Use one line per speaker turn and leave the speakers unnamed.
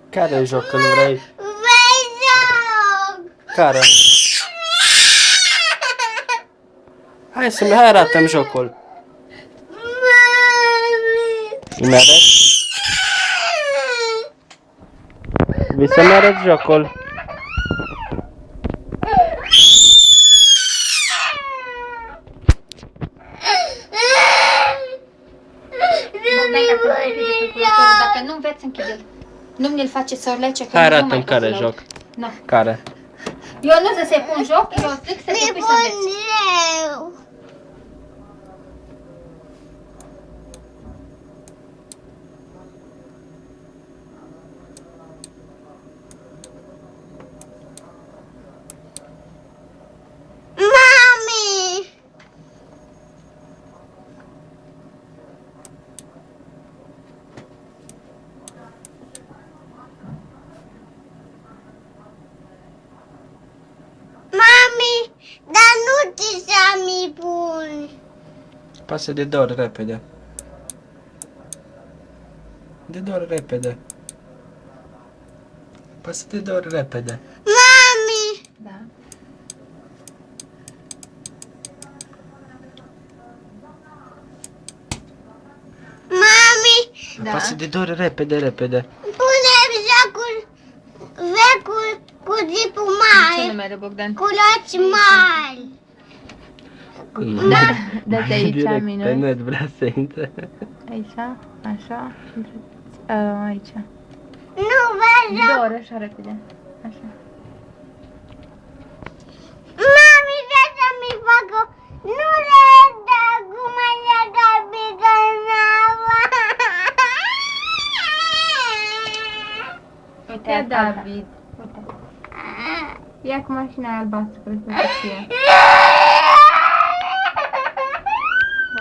Care joc îl vrei?
Vrei joc!
Care? Hai arată-mi jocul.
Mami!
Îmi arăți? Vii să-mi arăți jocul.
Dacă nu înveți, închide-l. Nu mi-l face să lece, că
Hai
nu mai
arată-mi
pot să
care
laud.
joc.
Nu.
Care?
Eu nu să se pun joc, eu zic să te
Mi-e
pui să înveți.
bun eu! Mami! Mami, dar nu ți să-mi pun.
Pasă de 2 ori repede. De 2 ori repede. Pasă de 2 ori repede.
Mami!
Da.
Mami!
Da.
Pasă de 2 ori repede, repede.
Punem jocul vecul cu zipul
Ce
mare,
numere, Bogdan?
cu loci mari.
Da, dă-te aici,
Direct
Minuni.
pe net vrea să intre.
Aici, așa, și aici.
Nu vezi joc.
2 ore, așa repede. Așa.
Mami, vrea să-mi facă. Nu le dă cum așa ca picanava.
Uite, David. Uite. Ia cu mașina albastră, cred că o să fie.